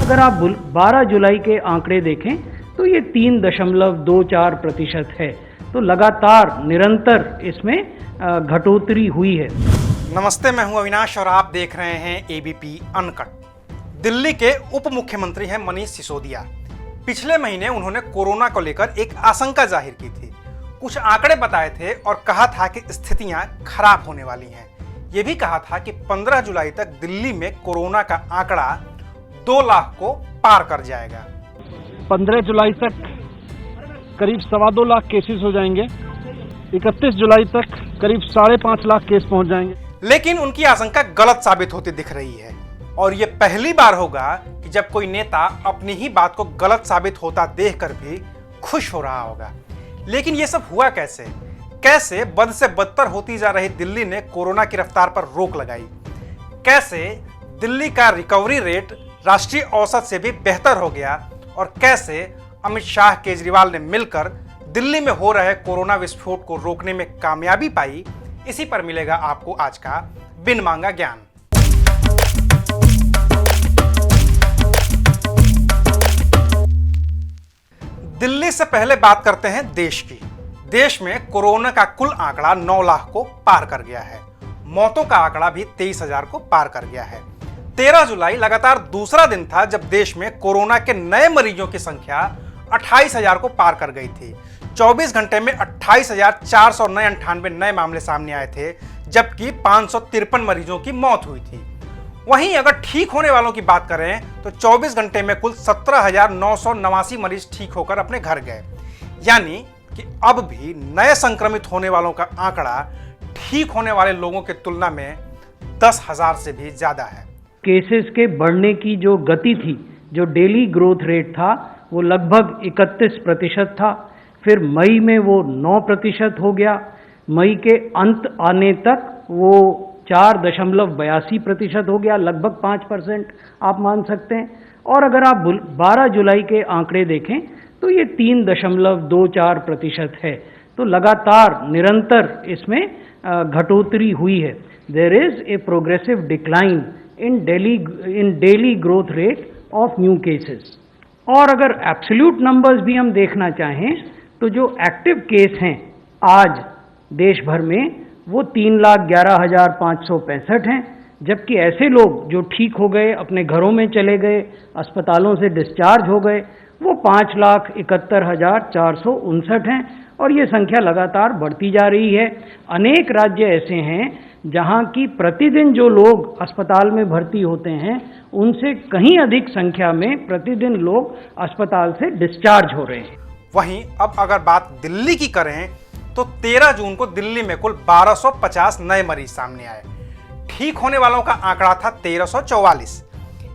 अगर आप 12 जुलाई के आंकड़े देखें तो ये 3.24% है। तो लगातार निरंतर इसमें घटोतरी हुई है। नमस्ते, मैं हूं अविनाश और आप देख रहे हैं एबीपी अनकट। दिल्ली के उप मुख्यमंत्री हैं मनीष सिसोदिया। पिछले महीने उन्होंने कोरोना को लेकर एक आशंका जाहिर की थी, कुछ आंकड़े बताए थे और कहा था कि स्थितियां खराब होने वाली हैं। यह भी कहा था कि 15 जुलाई तक दिल्ली में कोरोना का आंकड़ा 2 लाख को पार कर जाएगा। 15 जुलाई तक करीब 2.25 लाख केसेस हो जाएंगे। 31 जुलाई तक करीब 5.5 लाख केस पहुंच जाएंगे। लेकिन उनकी आशंका गलत साबित होती दिख रही है और ये पहली बार होगा कि जब कोई नेता अपनी ही बात को गलत साबित होता देखकर भी खुश हो रहा होगा। लेकिन ये सब हुआ कैसे? कैसे बद से बदतर होती जा रही दिल्ली ने कोरोना की रफ्तार पर रोक लगाई? कैसे दिल्ली का रिकवरी रेट राष्ट्रीय औसत से भी बेहतर हो गया? और कैसे अमित शाह केजरीवाल ने मिलकर दिल्ली में हो रहे कोरोना विस्फोट को रोकने में कामयाबी पाई? इसी पर मिलेगा आपको आज का बिन मांगा ज्ञान। दिल्ली से पहले बात करते हैं देश की। देश में कोरोना का कुल आंकड़ा 9 लाख को पार कर गया है। मौतों का आंकड़ा भी 23,000 को पार कर गया है। 13 जुलाई लगातार दूसरा दिन था जब देश में कोरोना के नए मरीजों की संख्या 28,000 को पार कर गई थी। 24 घंटे में 28,498 नए मामले सामने आए थे, जबकि 553 मरीजों की मौत हुई थी। वहीं अगर ठीक होने वालों की बात करें तो 24 घंटे में कुल 17,989 मरीज ठीक होकर अपने घर गए। यानी कि अब भी नए संक्रमित होने वालों का आंकड़ा ठीक होने वाले लोगों की तुलना में 10,000 से भी ज्यादा है। केसेस के बढ़ने की जो गति थी, जो डेली ग्रोथ रेट था, वो लगभग 31% था। फिर मई में वो 9% हो गया। मई के अंत आने तक वो 4.82% हो गया, लगभग 5% आप मान सकते हैं। और अगर आप 12 जुलाई के आंकड़े देखें तो ये 3.24% है। तो लगातार निरंतर इसमें घटोतरी हुई है। There is a progressive decline in daily growth rate of new cases. और अगर एब्सोल्यूट नंबर्स भी हम देखना चाहें तो जो एक्टिव केस हैं आज देश भर में वो 3,11,565 हैं, जबकि ऐसे लोग जो ठीक हो गए, अपने घरों में चले गए, अस्पतालों से डिस्चार्ज हो गए, वो 5,71,459 हैं। और ये संख्या लगातार बढ़ती जा रही है। अनेक राज्य ऐसे हैं जहां की प्रतिदिन जो लोग अस्पताल में भर्ती होते हैं उनसे कहीं अधिक संख्या में प्रतिदिन लोग अस्पताल से डिस्चार्ज हो रहे हैं। वहीं अब अगर बात दिल्ली की करें तो 13 जून को दिल्ली में कुल 1250 नए मरीज सामने आए। ठीक होने वालों का आंकड़ा था 1344।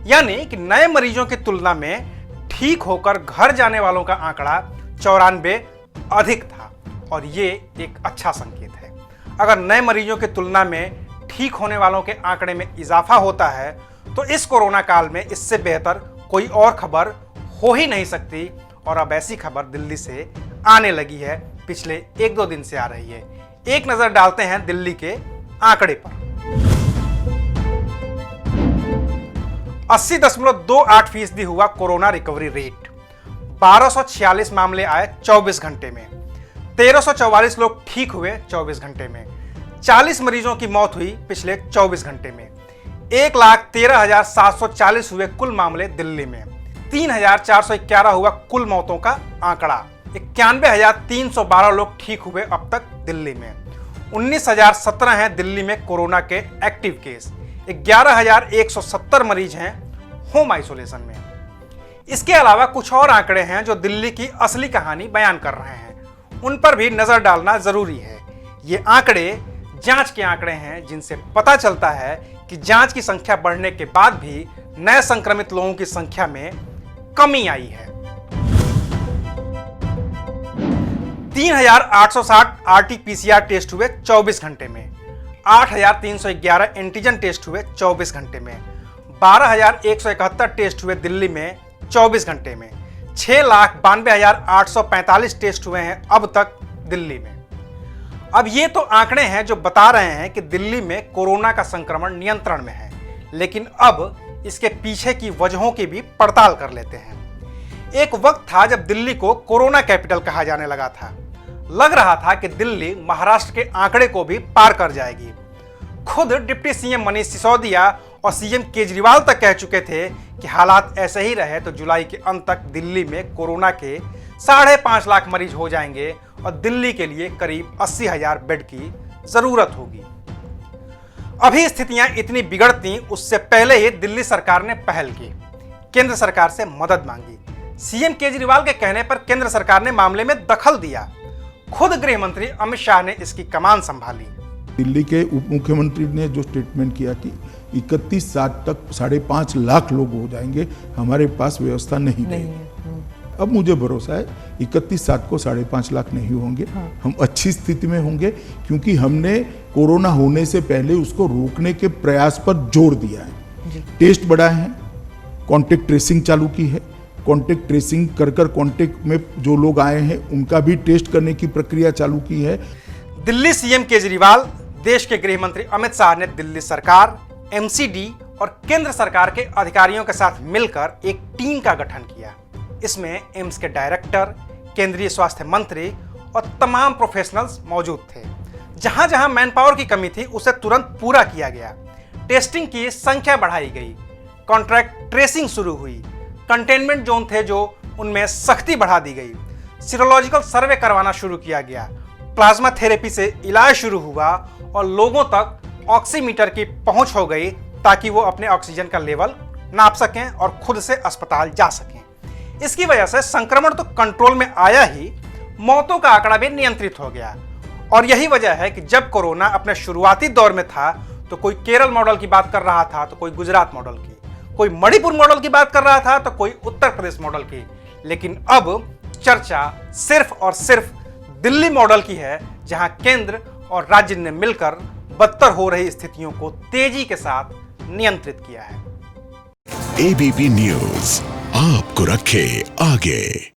यानी कि नए मरीजों की तुलना में ठीक होकर घर जाने वालों का आंकड़ा 94 अधिक था और ये एक अच्छा संकेत है। अगर नए मरीजों की तुलना में ठीक होने वालों के आंकड़े में इजाफा होता है तो इस कोरोना काल में इससे बेहतर कोई और खबर हो ही नहीं सकती। और अब ऐसी खबर दिल्ली से आने लगी है, पिछले 1-2 दिन से आ रही है। एक नजर डालते हैं दिल्ली के आंकड़े पर। 80.28% हुआ कोरोना रिकवरी रेट। 1246 मामले आए 24 घंटे में। 1344 लोग ठीक हुए 24 घंटे में। 40 मरीजों की मौत हुई पिछले 24 घंटे में। 1,13,740 हुए कुल मामले दिल्ली में। 3,411 हुआ कुल मौतों का आंकड़ा। 91,312 लोग ठीक हुए अब तक दिल्ली में। 19,017 हैं दिल्ली में कोरोना के एक्टिव केस। 11,170 मरीज हैं होम आइसोलेशन में। इसके अलावा कुछ और आंकड़े हैं जो दिल्ली की असली कहानी बयान कर रहे हैं, उन पर भी नजर डालना जरूरी है। ये आंकड़े जांच के आंकड़े हैं जिनसे पता चलता है कि जांच की संख्या बढ़ने के बाद भी नए संक्रमित लोगों की संख्या में कमी आई है। 3,860 आरटी-पीसीआर टेस्ट हुए 24 घंटे में। 8,311 एंटीजन टेस्ट हुए 24 घंटे में। 12,171 टेस्ट हुए दिल्ली में 24 घंटे में। 6,92,845 टेस्ट हुए हैं अब तक दिल्ली में। अब ये तो आंकड़े हैं जो बता रहे हैं कि दिल्ली में कोरोना का संक्रमण नियंत्रण में है, लेकिन अब इसके पीछे की वजहों की भी पड़ताल कर लेते हैं। एक वक्त था जब दिल्ली को कोरोना कैपिटल कहा जाने लगा था। लग रहा था कि दिल्ली महाराष्ट्र के आंकड़े को भी पार कर जाएगी। खुद डिप्टी सीएम मनीष सिसोदिया और सीएम केजरीवाल तक कह चुके थे कि हालात ऐसे ही रहे तो जुलाई के अंत तक दिल्ली में कोरोना के 5.5 लाख मरीज हो जाएंगे और दिल्ली के लिए करीब 80,000 बेड की जरूरत होगी। अभी स्थितियां इतनी बिगड़ती उससे पहले ही दिल्ली सरकार ने पहल की, केंद्र सरकार से मदद मांगी। सीएम केजरीवाल के कहने पर केंद्र सरकार ने मामले में दखल दिया। खुद गृह मंत्री अमित शाह ने इसकी कमान संभाली। दिल्ली के उप मुख्यमंत्री ने जो स्टेटमेंट किया कि 31/7 तक 5.5 लाख लोग हो जाएंगे, हमारे पास व्यवस्था नहीं रहेगी। अब मुझे भरोसा है 31/7 को 5.5 लाख नहीं होंगे। हम अच्छी स्थिति में होंगे क्योंकि हमने कोरोना होने से पहले उसको रोकने के प्रयास पर जोर दिया है। टेस्ट बढ़ाए हैं, कॉन्टेक्ट ट्रेसिंग चालू की है, कॉन्टेक्ट ट्रेसिंग कर कॉन्टेक्ट में जो लोग आए हैं उनका भी टेस्ट करने की प्रक्रिया चालू की है। दिल्ली सीएम केजरीवाल, देश के गृह मंत्री अमित शाह ने दिल्ली सरकार, एमसीडी और केंद्र सरकार के अधिकारियों के साथ मिलकर एक टीम का गठन किया। इसमें एम्स के डायरेक्टर, केंद्रीय स्वास्थ्य मंत्री और तमाम प्रोफेशनल्स मौजूद थे। जहां जहां मैन पावर की कमी थी उसे तुरंत पूरा किया गया। टेस्टिंग की संख्या बढ़ाई गई, कॉन्ट्रैक्ट ट्रेसिंग शुरू हुई, कंटेनमेंट जोन थे जो उनमें सख्ती बढ़ा दी गई, सीरोलॉजिकल सर्वे करवाना शुरू किया गया, प्लाज्मा थेरेपी से इलाज शुरू हुआ और लोगों तक ऑक्सीमीटर की पहुंच हो गई ताकि वो अपने ऑक्सीजन का लेवल नाप सकें और खुद से अस्पताल जा सकें। इसकी वजह से संक्रमण तो कंट्रोल में आया ही, मौतों का आंकड़ा भी नियंत्रित हो गया। और यही वजह है कि जब कोरोना अपने शुरुआती दौर में था तो कोई केरल मॉडल की बात कर रहा था तो कोई गुजरात मॉडल की, कोई मणिपुर मॉडल की बात कर रहा था तो कोई उत्तर प्रदेश मॉडल की, लेकिन अब चर्चा सिर्फ और सिर्फ दिल्ली मॉडल की है, जहां केंद्र और राज्य ने मिलकर बदतर हो रही स्थितियों को तेजी के साथ नियंत्रित किया है। एबीपी न्यूज आपको रखे आगे।